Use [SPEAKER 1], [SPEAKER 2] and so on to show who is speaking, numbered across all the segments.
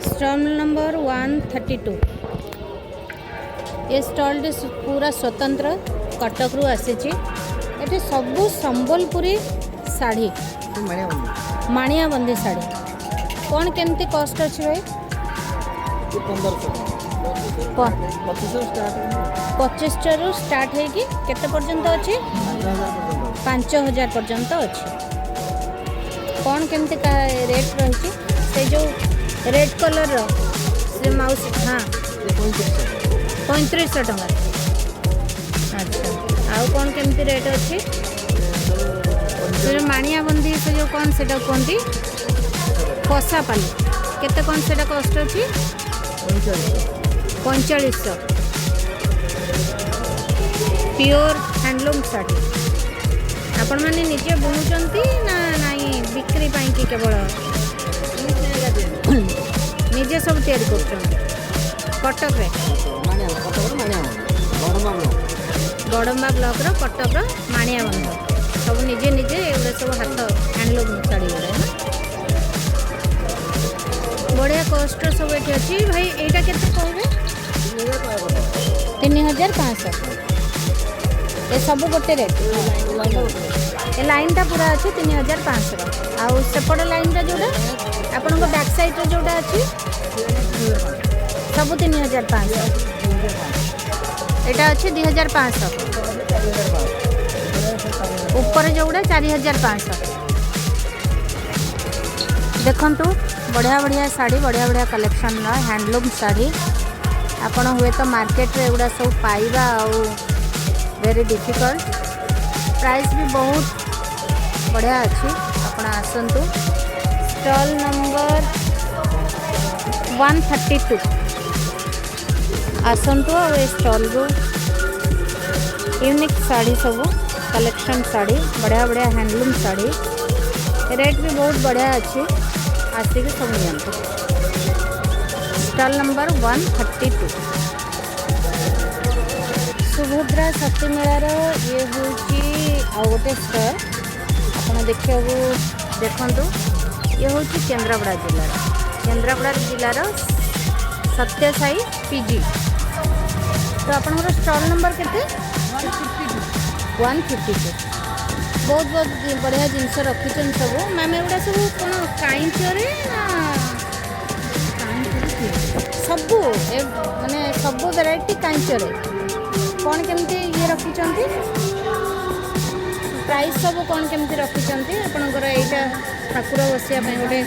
[SPEAKER 1] Stall number 132। ये stall पूरा स्वतंत्र कटक रु आसी। ये सबू संबलपुरी शाढ़ी माणियाबंदी शाढ़ी कौन केमती कॉस्ट अच्छी भाई? 25 रु स्टार्ट है केते पर्यंत अच्छी? 5000 पर्यंत अच्छी। कौन केमती रेट रही से जो रेड कलर से माउस? हाँ 3500 टका। अच्छा आउ कौन केमती रेट अच्छी? माणियाबंदी से जो कौन से कहती कसापाली केते कौन से कस्ट अच्छी? 4500। प्योर हैंडलूम शाढ़ी आपण मैंने निजे बुणुचंती ना नाई बिक्री पाई कि केवल निजे सब तैयारी कर कटक रे गड़म्बा ब्लॉक रो कटक रो माणियाबंद सब निजे निजे एगुड़ा सब हाथ हैंडलूम शाढ़ी गुड़ा ना बढ़िया कस्ट सब ये अच्छी भाई। यहाँ के कहबे 3500 ये सब गोटे रेट। ये लाइन टा पूरा अच्छी 3500 आउ सेपट लाइन टा जोड़ा आपण बैक साइड जोड़ा अच्छी सब 3500। यहाँ अच्छी 2500 ऊपर जोड़ा 4500। देखंतु बढ़िया बढ़िया शाढ़ी बढ़िया बढ़िया कलेक्शन हैंडलूम शाढ़ी आपण हुए तो मार्केट रे एगुड़ा सब पाइबा आउ वेरी डिफिकल्ट। प्राइस भी बहुत बढ़िया अच्छी। आपण आसंतु स्टॉल नंबर 132 आसंतु और ये स्टॉल रो यूनिक शाढ़ी सब कलेक्शन शाढ़ी बढ़िया बढ़िया हैंडलूम शाढ़ी रेट भी बहुत बढ़िया अच्छी। आसिक सब नियंतु स्टॉल नंबर 132 सुभद्रा शक्ति मेलार ये हूँ आउ गोटे स्टॉल आप देखु ये हूँ केन्द्रापड़ा जिलार सत्यसाई पीजी। तो आपनकर स्टॉल नंबर केते 152 बहुत बहुत बढ़िया जिनस रखीचन सब मैम एगुड़ा सब कौन काइंचरे सबू माने सब वेराइटी काइंचरे कौन केमती ये रखीचन प्राइस सब कौन केमती रखीचन आपनकर एटा ठाकुर बसिया गोटे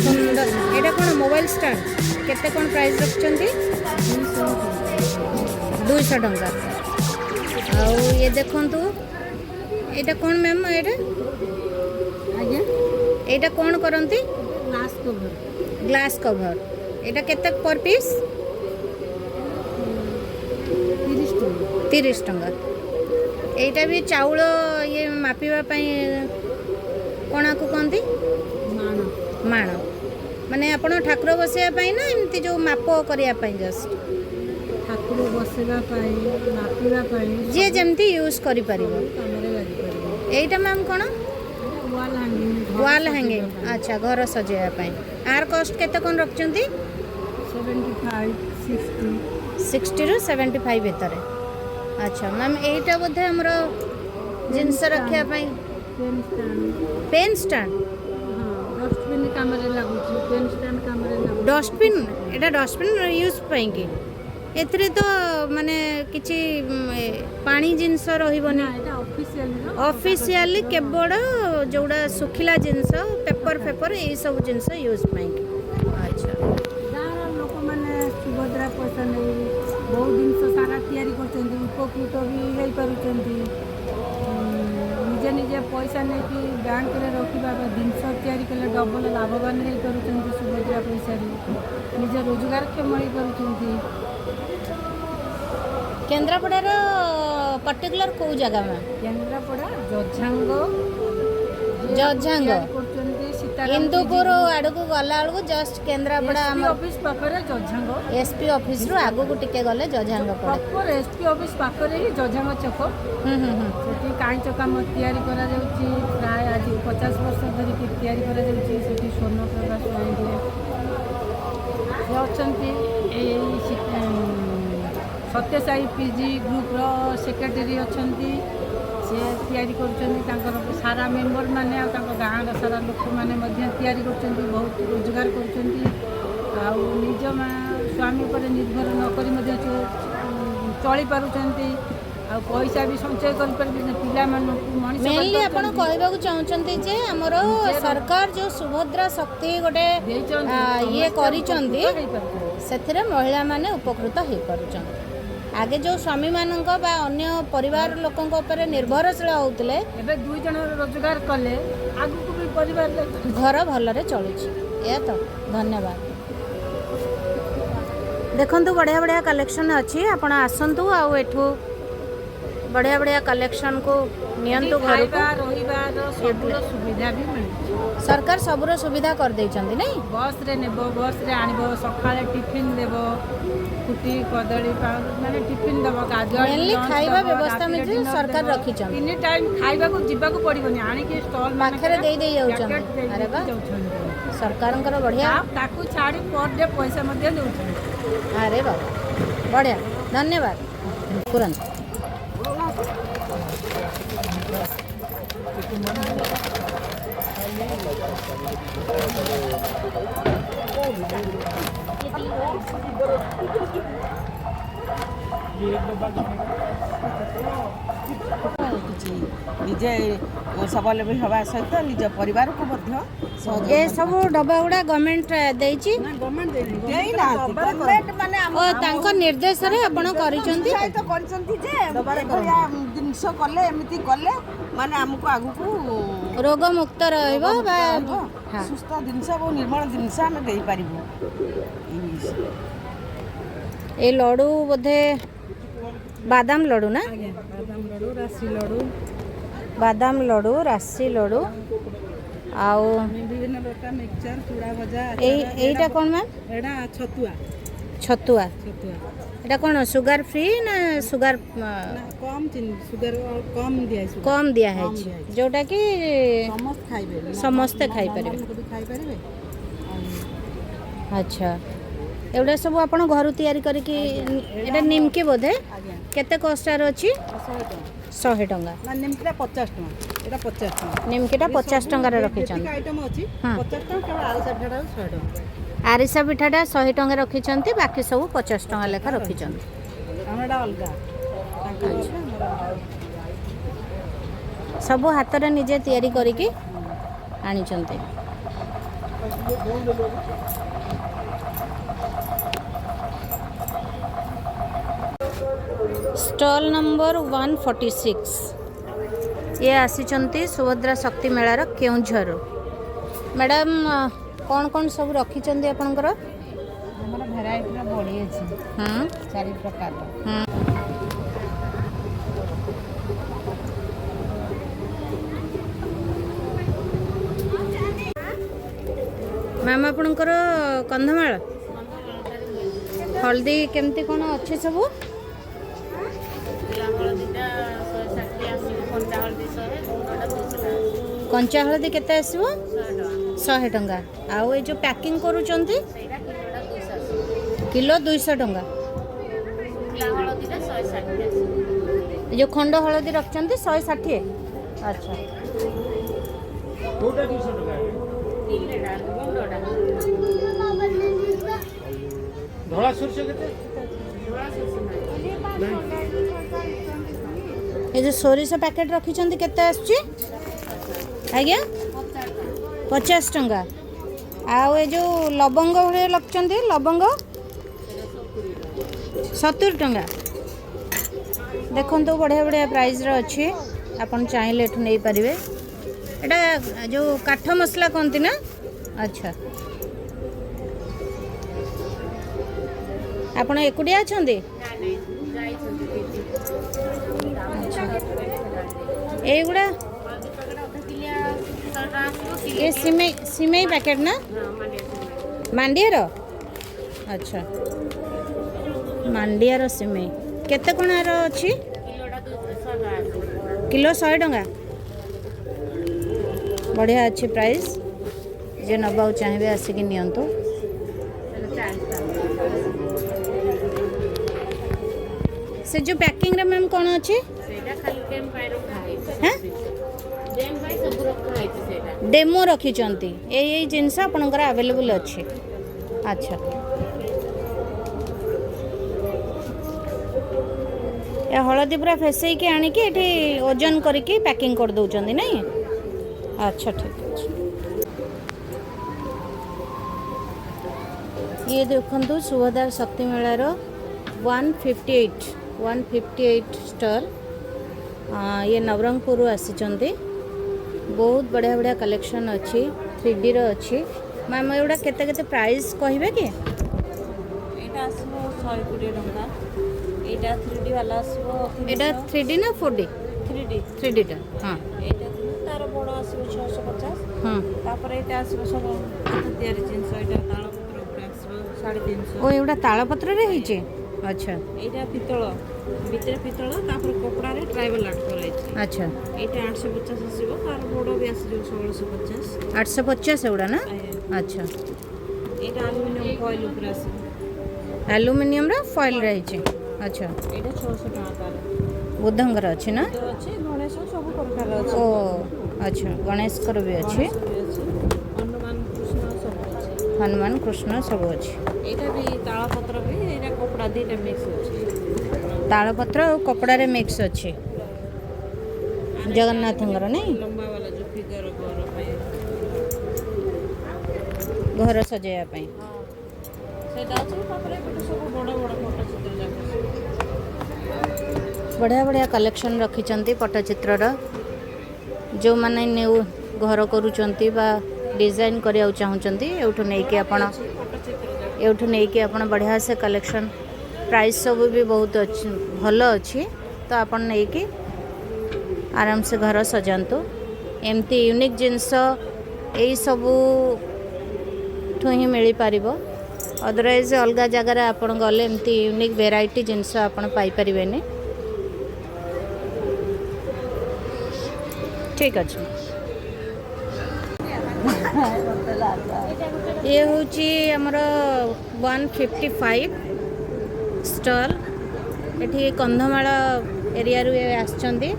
[SPEAKER 1] सुंदर एटा कौन मोबाइल स्टैंड केते कौन प्राइस रखीचन 200 टंका। आउ ये देखंतु एटा कौन मैम एटा आज्ञा एटा कौन करंती? ग्लास कवर एटा केते पर पीस? 30 टंका। एटा भी चाउल ये मापिबा पई कोना को कहंती माण माने आपण ठाकुर बसिया पई ना एमती जो माप करिया पई जस्ट
[SPEAKER 2] ठाकुर बसवा मापिवा
[SPEAKER 1] जे जेमती यूज करि परिबो। एटा मैम कोन वाल हैंगिंग अच्छा घर सजेया पई आर कॉस्ट केते कोन रखचंती? 60 रु 75 भीतर। अच्छा मैम एटा बोधे हमरो जिनस रखिया पई पेन स्टैंड
[SPEAKER 2] डस्टबिन काम रे लागु पेन स्टैंड काम रे लागु
[SPEAKER 1] डस्टबिन एटा डस्टबिन यूज पई की एथरे तो माने किछि पानी जिनस रहिबनी ऑफिशियली केवल जोड़ा सुखिला जिनस पेपर पेपर ए सब जिनस यूज पई। अच्छा
[SPEAKER 2] गाँव लोक मैंने सुभद्रा पैसा नहीं बहुत जिन सारा तैयारी कर उपकृत भी हो पार निजे निजे पैसा नहीं कि बैंक में रखा जिनस तैयारी कले डबल लाभवान हो पार सुभद्रा पैसा निजे रोजगार क्षम हो पार।
[SPEAKER 1] केन्द्रापड़ार पर्टिकुलर को जगह में
[SPEAKER 2] केन्द्रापड़ा जझांग
[SPEAKER 1] जझांग इंदुपुर आड़ को गला बेलू जस्ट केन्द्रापड़ा
[SPEAKER 2] ऑफिस पाखरे जझांग
[SPEAKER 1] एसपी ऑफिस रु आगु को टिके गले जझांग
[SPEAKER 2] प्रॉपर एसपी ऑफिस पाखरे ही जझांग छक सेठी काई काम तैयारी करा जाउची प्राय आज 50 वर्ष धरिकी तैयारी करा जाउची सेठी स्वर्ण प्रकाश ଅଛନ୍ତି ଏଇ ସତ୍ୟସାଇ ପିଜି ଗ୍ରୁପ୍ର ସେକ୍ରେଟାରୀ ଅଛନ୍ତି। ସେ ତିଆରି କରୁଛନ୍ତି, ତାଙ୍କର ସାରା ମେମ୍ବର ମାନେ ଆଉ ତାଙ୍କ ଗାଁର ସାରା ଲୋକମାନେ ମଧ୍ୟ ତିଆରି କରୁଛନ୍ତି, ବହୁତ ରୋଜଗାର କରୁଛନ୍ତି। ଆଉ ନିଜ ସ୍ୱାମୀ ଉପରେ ନିର୍ଭର ନକରି ମଧ୍ୟ ଚଳିପାରୁଛନ୍ତି। ଆଉ ପଇସା ବି ସଞ୍ଚୟ କରିପାରିବେ ପିଲାମାନଙ୍କୁ।
[SPEAKER 1] ମେନଲି ଆପଣ କହିବାକୁ ଚାହୁଁଛନ୍ତି ଯେ ଆମର ସରକାର ଯେଉଁ ସୁଭଦ୍ରା ଶକ୍ତି ଗୋଟେ ଇଏ କରିଛନ୍ତି ସେଥିରେ ମହିଳାମାନେ ଉପକୃତ ହେଇପାରୁଛନ୍ତି। ଆଗେ ଯେଉଁ ସ୍ୱାମୀମାନଙ୍କ ବା ଅନ୍ୟ ପରିବାର ଲୋକଙ୍କ ଉପରେ ନିର୍ଭରଶୀଳ ହେଉଥିଲେ,
[SPEAKER 2] ଏବେ 2 ଜଣ ରୋଜଗାର କଲେ ଆଗକୁ ବି ପରିବାର
[SPEAKER 1] ଘର ଭଲରେ ଚଳୁଛି। ଏହା ତ ଧନ୍ୟବାଦ। ଦେଖନ୍ତୁ ବଢ଼ିଆ ବଢ଼ିଆ କଲେକ୍ସନ୍ ଅଛି, ଆପଣ ଆସନ୍ତୁ ଆଉ ଏଠୁ ବଢ଼ିଆ ବଢ଼ିଆ କଲେକ୍ସନ୍କୁ ନିଅନ୍ତୁ ଘରକୁ।
[SPEAKER 2] ରହିବାର ସବୁର ସୁବିଧା ବି ମିଳୁଛି,
[SPEAKER 1] ସରକାର ସବୁର ସୁବିଧା କରିଦେଇଛନ୍ତି ନାଇଁ।
[SPEAKER 2] ବସ୍ରେ ନେବ, ବସ୍ରେ ଆଣିବ, ସକାଳେ ଟିଫିନ୍ ଦେବ, ଫୁଟି କଦଳୀ ମାନେ ଟିଫିନ୍ ଦେବ,
[SPEAKER 1] ମେନଲି ଖାଇବା ବ୍ୟବସ୍ଥା ମଧ୍ୟ ସରକାର ରଖିଛନ୍ତି।
[SPEAKER 2] 3 ଟାଇମ୍ ଖାଇବାକୁ ଯିବାକୁ ପଡ଼ିବନି, ଆଣିକି ଷ୍ଟଲ୍
[SPEAKER 1] ପାଖରେ ଦେଇ ଯାଉଛନ୍ତି। ଆରେ ବା, ସରକାରଙ୍କର ବଢ଼ିଆ।
[SPEAKER 2] ତାକୁ ଛାଡ଼ି ପର୍ ଡେ ପଇସା ମଧ୍ୟ ଦେଉଛନ୍ତି।
[SPEAKER 1] ଆରେ ବାବା ବଢ଼ିଆ, ଧନ୍ୟବାଦ। ତୁରନ୍ତ
[SPEAKER 3] ନିଜେ ସ୍ୱାବଲମ୍ବୀ ହେବା ସହିତ ନିଜ ପରିବାରକୁ ମଧ୍ୟ
[SPEAKER 1] ଏ ସବୁ ଡବା ଗୁଡ଼ା ଗଭର୍ଣ୍ଣମେଣ୍ଟ ଦେଇଛି। ଓ ତାଙ୍କ ନିର୍ଦ୍ଦେଶରେ ଆପଣ କରିଛନ୍ତି
[SPEAKER 3] ଯେ ଏଭଳିଆ ଜିନିଷ କଲେ, ଏମିତି କଲେ ମାନେ ଆମକୁ ଆଗକୁ
[SPEAKER 1] ରୋଗ ମୁକ୍ତ ରହିବ ବା
[SPEAKER 3] ସୁସ୍ଥ ଜିନିଷ ଏବଂ ନିର୍ମଳ ଜିନିଷ ଆମେ ଦେଇପାରିବୁ।
[SPEAKER 1] ଏ ଲଡ଼ୁ ବୋଧେ ବାଦାମ ଲଡ଼ୁ ନା?
[SPEAKER 2] ବାଦାମ ଲଡ଼ୁ, ରାଶି ଲଡ଼ୁ,
[SPEAKER 1] ବାଦାମ ଲଡ଼ୁ, ରାଶି ଲଡ଼ୁ, ଆଉ
[SPEAKER 2] ବିଭିନ୍ନ ପ୍ରକାର ମିକ୍ସଚର, ଚୁଡ଼ା ଭଜା।
[SPEAKER 1] এইটা কোন ম্যাম?
[SPEAKER 2] ଏଇଟା ଛତୁଆ।
[SPEAKER 1] ଛତୁଆ। এটা কোন সুগার ফ্রি না সুগার
[SPEAKER 2] କମ୍ ଚିନି, ସୁଗାର କମ୍ ଦିଆହେଇଛି,
[SPEAKER 1] কম দিয়া হয়েছে, যেটা কি
[SPEAKER 2] ସମସ୍ତେ ଖାଇପାରିବେ,
[SPEAKER 1] ସମସ୍ତେ ଖାଇପାରିବେ।
[SPEAKER 2] ଖାଇପାରିବେ।
[SPEAKER 1] আচ্ছা, এগুলা সব আপন ঘর তৈরি করিকি এটা নিমকি বোধে কেতে কষ্টার ଅଛି? 100 ଟଙ୍କା।
[SPEAKER 2] ନା ନିମକିଟା 50 ଟଙ୍କା, ଏଇଟା 50 ଟଙ୍କା।
[SPEAKER 1] ନିମକିଟା 50 ଟଙ୍କାରେ ରଖିଛନ୍ତି।
[SPEAKER 2] ଆଇଟମ୍ ଅଛି 50 ଟଙ୍କା, କେବଳ ଆଳୁ ସାଠାଟା 100 ଟଙ୍କା।
[SPEAKER 1] ଆରିସା ପିଠାଟା 100 ଟଙ୍କା ରଖିଛନ୍ତି, ବାକି ସବୁ 50 ଟଙ୍କା ଲେଖା ରଖିଛନ୍ତି।
[SPEAKER 2] ଆମର ଏଇଟା ଅଲଗା।
[SPEAKER 1] ସବୁ ହାତରେ ନିଜେ ତିଆରି କରିକି ଆଣିଛନ୍ତି। ଷ୍ଟଲ୍ ନମ୍ବର 146 ଇଏ ଆସିଛନ୍ତି ସୁଭଦ୍ରା ଶକ୍ତି ମେଳାର କେଉଁଝରରୁ। ମ୍ୟାଡ଼ାମ୍ କ'ଣ କ'ଣ ସବୁ ରଖିଛନ୍ତି ଆପଣଙ୍କର?
[SPEAKER 2] ଆମର ଭେରାଇଟିର ବଡ଼ି ଅଛି, 4 ପ୍ରକାରର।
[SPEAKER 1] ମ୍ୟାମ୍ ଆପଣଙ୍କର କନ୍ଧମାଳ ହଳଦୀ କେମିତି କ'ଣ ଅଛି ସବୁ? କଞ୍ଚା ହଳଦୀ କେତେ ଆସିବ? 100 ଟଙ୍କା। ଆଉ ଏ ଯେଉଁ ପ୍ୟାକିଂ କରୁଛନ୍ତି କିଲୋ 200 ଟଙ୍କା। ଏ ଯେଉଁ ଖଣ୍ଡ ହଳଦୀ ରଖିଛନ୍ତି 160। ଆଚ୍ଛା,
[SPEAKER 4] ଧଳା ସୋରିଷ କେତେ?
[SPEAKER 1] ଏ ଯେଉଁ ସୋରିଷ ପ୍ୟାକେଟ୍ ରଖିଛନ୍ତି କେତେ ଆସୁଛି ଆଜ୍ଞା? 50 ଟଙ୍କା। ଆଉ ଏ ଯେଉଁ ଲବଙ୍ଗ ଭଳିଆ ରଖିଛନ୍ତି ଲବଙ୍ଗ 70 ଟଙ୍କା। ଦେଖନ୍ତୁ ବଢ଼ିଆ ବଢ଼ିଆ ପ୍ରାଇସ୍ର ଅଛି, ଆପଣ ଚାହିଁଲେ ଏଠୁ ନେଇପାରିବେ। ଏଇଟା ଯେଉଁ କାଠ ମସଲା କହନ୍ତି ନା? ଆଚ୍ଛା, ଆପଣ ଏକୁଟିଆ ଅଛନ୍ତି? এইগুলা ଏ ସିମେଇ ପ୍ୟାକେଟ୍ ନା? ମାଣ୍ଡିଆର? ଆଚ୍ଛା, ମାଣ୍ଡିଆର ସିମେଇ କେତେ କଣାର ଅଛି? କିଲୋ 100 ଟଙ୍କା। ବଢ଼ିଆ ଅଛି ପ୍ରାଇସ୍, ଯେ ନେବାକୁ ଚାହିଁବେ ଆସିକି ନିଅନ୍ତୁ। से जो पैकिंग रे मैम कौन अच्छी डेमो रखी यही जिनस आपंकर आवेलेबल अच्छे। अच्छा ये हलदी पूरा फेसई के आनिकी एठी ओजन करके पैकिंग कर दउचंदी नहीं। अच्छा ठीक है। ये देखंतु सुभदार शक्ति मेलार 158 स्टॉल ये नवरंगपुर आसीचंदी। बहुत बढ़िया बढ़िया कलेक्शन अच्छी 3D रो अच्छी। मैम एगुड़ा केते केते प्राइस कहबे कि
[SPEAKER 3] एटा आसबो 120 टका एटा 3D वाला आसबो
[SPEAKER 1] एटा 3D ना 4D 3D टा हां
[SPEAKER 3] एटा तार बड़ आसबो 650
[SPEAKER 1] हां
[SPEAKER 3] तापर एटा आसबो सब तयारी जिंस एटा ताळपत्र उपरे आसबो 350
[SPEAKER 1] ओ एगुड़ा तालपत्र रे हिचे। अच्छा
[SPEAKER 3] एटा पितळ भितर पितळ तापर कपड़ा रे ट्राइबल आर्ट कराइछि।
[SPEAKER 1] अच्छा
[SPEAKER 3] एटा 850 आसबो तार बड़ भी आसबो 1650
[SPEAKER 1] 850 एगुड़ा ना। अच्छा
[SPEAKER 3] एटा एल्युमिनियम फॉइल उपरे आसबो
[SPEAKER 1] एल्युमिनियम रा फॉइल रहिचे। अच्छा
[SPEAKER 3] एटा 600 टका तार
[SPEAKER 1] बुद्धंगर अच्छे ना।
[SPEAKER 3] तो अच्छे गणेश सब प्रकार अच्छे।
[SPEAKER 1] ओ अच्छा गणेश कर भी अच्छे
[SPEAKER 3] हनुमान कृष्ण सब अच्छे
[SPEAKER 1] हनुमान कृष्ण सब अच्छे।
[SPEAKER 3] एटा भी ताळपत्र भी एटा कपड़ा दीटा मिक्स अच्छे
[SPEAKER 1] तालपत्र और कपड़ा रे मिक्स अच्छे जगन्नाथंगर नहीं
[SPEAKER 3] लंबा वाला जो फिगर
[SPEAKER 1] घर सजाया पे
[SPEAKER 3] सेटा अच्छे तापरे सब बड़ बड़ फोटो चित्र जाक
[SPEAKER 1] बढ़िया बढ़िया कलेक्शन रखिंट पट्टचित्र जो मैंने न्यू घर करुँच डिजाइन करिया चाहूँगी एठू नहीं कि आपन बढ़िया से कलेक्शन प्राइस सब भी बहुत अच्छी भल अच्छी तो आपन नहीं कि आराम से घर सजातु एमती यूनिक जिनस यही सबू ठू ही मिल पार अदरवाइज अलग जगार आपन गले एमती यूनिक वेराइटी जिनस आपन पाई परिबेनी। ठीक अच्छे ये हूँ आमर 155 स्टॉल ये कंधमाल एरिया रू आसचंदी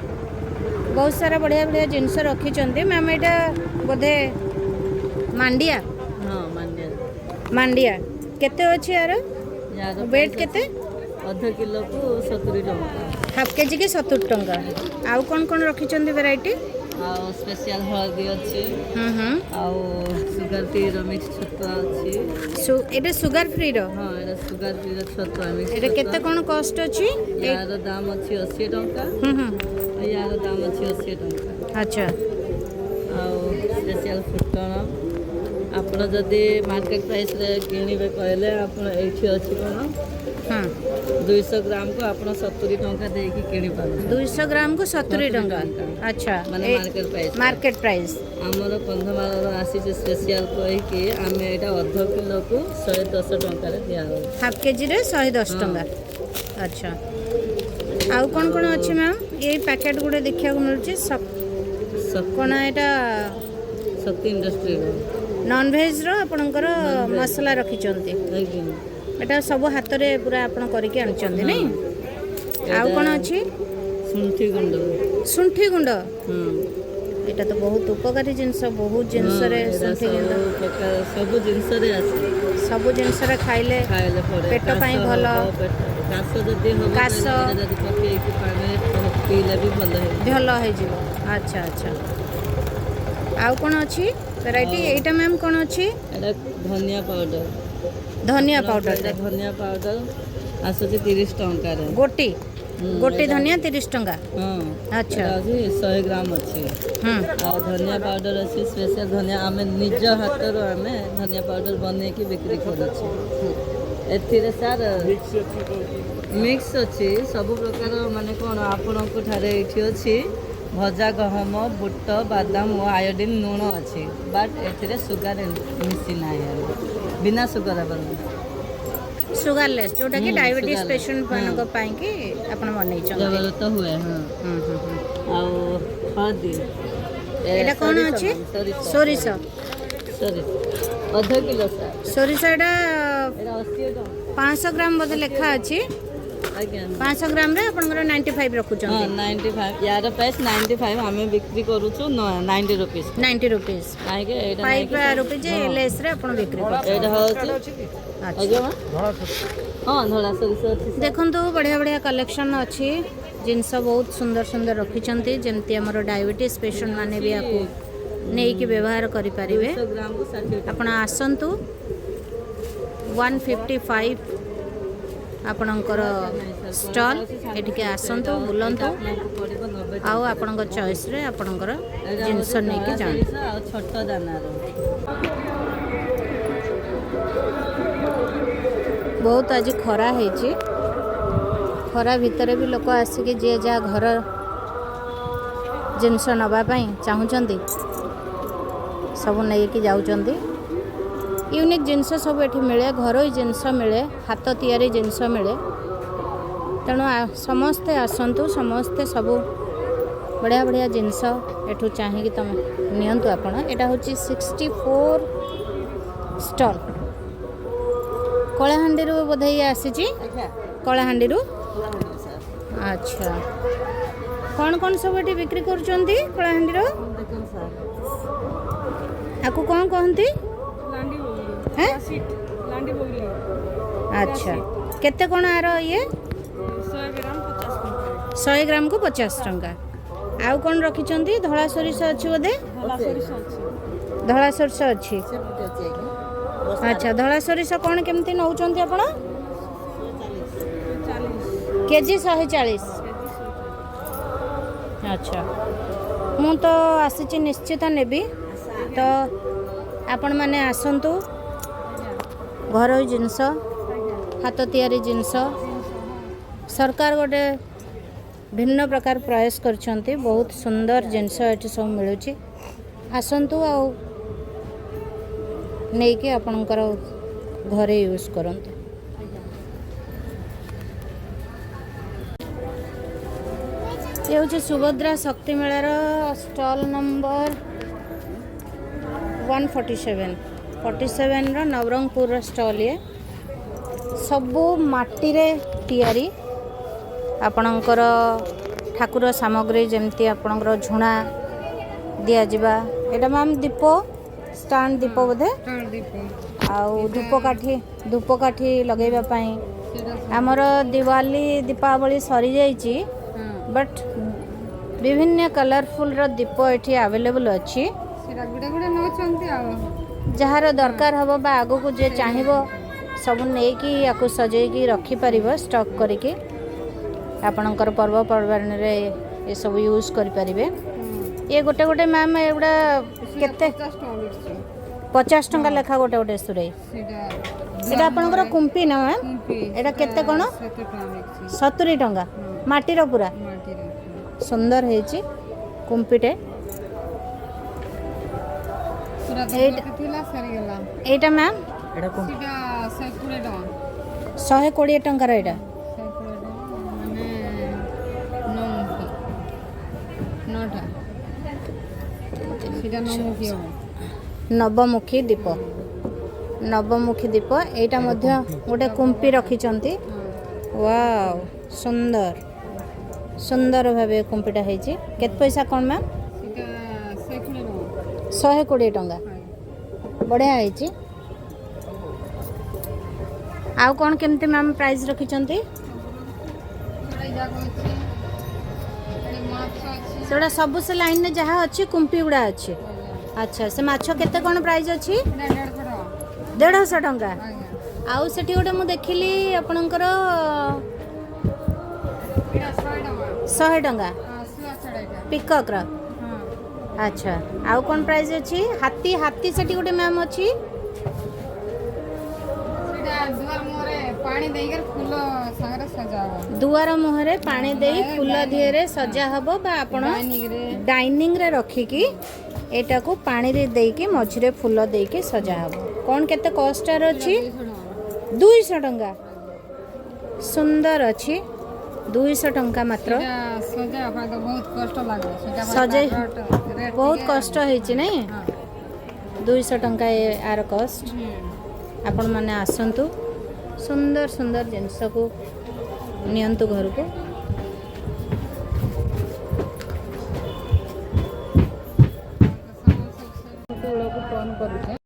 [SPEAKER 1] बहुत सारा बढ़िया बढ़िया जिनस रखिंट मैम यहाँ बोधे मांडिया
[SPEAKER 3] हां
[SPEAKER 1] मांडिया केते अच्छे यार वेट केते
[SPEAKER 3] आधा किलो को 70 टका
[SPEAKER 1] हाफ केजी के 70 टंका आउ कौन कौन रखिंट वेराइटी
[SPEAKER 3] स्पेशल हल्दी अच्छी सुगर फ्री मिक्स छतुआ अच्छी
[SPEAKER 1] एटा सुगर फ्री रो
[SPEAKER 3] हाँ एटा सुगर फ्री छतुआ मिक्स
[SPEAKER 1] एटा केते कोन कॉस्ट अछि
[SPEAKER 3] यार दाम अच्छी 80 टका यार दाम अच्छी 80 टका।
[SPEAKER 1] अच्छा
[SPEAKER 3] स्पेशल फुटण आपण जदि मार्केट प्राइस रे किनिबे कहले आपण एठी अछि कोन
[SPEAKER 1] हाँ
[SPEAKER 3] 200 ग्राम को आपण 70 टका दे कि किनि पाबो
[SPEAKER 1] 200 ग्राम को 70 टका। अच्छा
[SPEAKER 3] माने मार्केट प्राइस हमर कंधमाल आसी से स्पेशल कहि कि आमे एटा आधा किलो को 110 टका रे दिया हो
[SPEAKER 1] हाफ केजी रे 110 टका। अच्छा आउ कौन कौन अच्छे मैम ये पैकेट गुड़े देखा मिलूँ सब कौन एटा
[SPEAKER 3] शक्ति इंडस्ट्री
[SPEAKER 1] नॉन वेज रो आपनकर मसला रखिचंती एटा सब हाथ रे पूरा आपन करके आनचंती नहीं आउ कौन अच्छी सुंठी गुंड एटा तो बहुत उपकारी जिनस बहुत जिनस रे सुंठी गुंड सब जिनस रे खाइले पेट पई भलो कास भल हो। अच्छा अच्छा आउ कौन अच्छी वेराइटी एटा मैम कौन अच्छी
[SPEAKER 3] धनिया पाउडर
[SPEAKER 1] धनिया पाउडर
[SPEAKER 3] आसुची 30 टंका रे
[SPEAKER 1] गोटी गोटी धनिया 30 टंका। अच्छा
[SPEAKER 3] 100 ग्राम अच्छी और धनिया पाउडर अच्छी स्पेशल धनिया आम निज हाथ धनिया पाउडर बने की बिक्री करुच्छे एथिरे सार मिक्स अच्छी सब प्रकार माने कौन आपण ये अच्छी भजा गहम बुट बादाम और आयोडीन लुण अच्छी बट ए सुगर मिसी ना बिना सुगर
[SPEAKER 1] सुगरलेस जोटा कि डायबिटीज पेशेंट मान कि आपण बनै
[SPEAKER 3] जरूरत हुए हाँ हल्दी
[SPEAKER 1] एटा कौन अच्छी सोरिष
[SPEAKER 3] आधा किलो
[SPEAKER 1] सोरिष एटा
[SPEAKER 3] 80
[SPEAKER 1] 500 ग्राम बोधे लिखा अच्छी
[SPEAKER 3] आज्ञा
[SPEAKER 1] 500 ग्राम रे आपनकर 95 रखुछन
[SPEAKER 3] हाँ 95 यार प्राइस 95 आम बिक्री करूँ 90 रुपीज
[SPEAKER 1] 90 रुपीस
[SPEAKER 3] कहीं
[SPEAKER 1] 5 रुपीज लेस रे अपन बिक्री कर
[SPEAKER 3] एटा हूँ आज्ञा
[SPEAKER 4] ଧଳା ସୋରିଷ
[SPEAKER 3] हाँ धड़ा सोरिष अच्छी
[SPEAKER 1] देखंतु बढ़िया बढ़िया कलेक्शन अच्छी जिनस बहुत सुंदर सुंदर रखिछंती जेमती हमर डायबिटीज पेशेंट माने भी आपको नेकी व्यवहार करि परिबे
[SPEAKER 3] 100 ग्राम को 60
[SPEAKER 1] आपण आसंतु 155 आपणकर स्टॉल एटिके आसंतु बुलंतु
[SPEAKER 3] पड़ो 90
[SPEAKER 1] आउ आपणक चॉइस रे आपणकर जिनस नेकी जान
[SPEAKER 3] छोट दाना
[SPEAKER 1] बहुत आज खरा हेची खरा भितर भी लोक आसिक जे जहाँ घर जिनस नवापाई चाहूँगी सब नहीं जाऊँगी यूनिक जिनस सब ये मिले घरोई जिनस मिले हाथ तैयारी जिनस मिले तेणु समस्ते आसतु समस्ते सब बढ़िया बढ़िया जिनस एठू चाहिए तुम नियंतु आपण एटा हूँ 64 स्टॉल कलाहांडी बोधे ये आसी कलाहांडी अच्छा कौन कौन सब ये बिक्री करुँच कलाहांडी आपको कौन कहती अच्छा केते कौन आर ये 100 ग्राम को 50 टंका आउ कौन रखिंट धला सोरिष अच्छी बोधे धला सोरिष अच्छी अच्छा धला सोरिष कौन केमती नौचंती आपण केजी 140 अच्छा मु तो आसी निश्चित नेबी तो आपण माने आसंतु घरोई जिनस हाथ तैयारी जिनस सरकार गोटे भिन्न प्रकार प्रयास करछंती बहुत सुंदर जिनस एठी सब मिलुची आसंतु आ नहीं कि आपणकर घरे यूज करंतु ये हूँ सुभद्रा शक्ति malar stall number 147 Nabarangpur stall ये सबू माटी रे तैयारी आपणकर ठाकुर सामग्री जमती आपणकर झुणा दिया जिबा एटा मैम दीप स्टैंड दीप बोधे आउ धूपकाठी लगेबा पई हमर दिवाली दीपावली सरी जाइची बट विभिन्न कलरफुल रो दीप एठी अवेलेबल अछि जार दरकार हम बा आगो को जे चाहिबो सब नेकी याकु सजेकी रखी परिबो स्टॉक करके आपणकर पर्वपर्वाणी रे ये सब यूज करि परिबे ये गोटे गोटे मैम एगुड़ा केते 50 टंका लेखा गोटे गोटे सुरे एटा आपणकर कुंपी ना मैम एटा केते कोन 70 टंका माटी रो पूरा सुंदर हेची कुंपीटे एटा मैम 120 टंका एटा नवमुखी दीप एटा मध्य गोटे कुंपी रखिचंती वाव सुंदर सुंदर भावे कुंपीटा हेची केते पैसा कोन मैम 120 टंका बढ़िया हेची आउ कौन केमती मैम प्राइस रखिचंती सेटा सब से लाइन में जहाँ अच्छी कुंपी गुड़ा अच्छी अच्छा से माछ केते कौन प्राइस अच्छी 150 टंका आउ सेठी गोटे मु देखिली आपणकर 100 टंका पिकक रा अच्छा आउ कौन प्राइस अच्छी हाथी हाथी सेठी गोटे मैम अच्छी दुआर मुहरे पानी देई फूल दिहरे सजा हबो बा आपण डाइनिंग रे रखिकी एटा को पानी रे देकी मझिरे फूल देकी सजा हबो कौन केते कॉस्टर अछि 200 टंका सुंदर अछि 200 टंका मात्र सजे बहुत कष्ट हेछि नै 200 टंका आर कॉस्ट आपण माने आसंतु सुंदर सुंदर जिनस को नियंतु घर को
[SPEAKER 2] फोन करूँ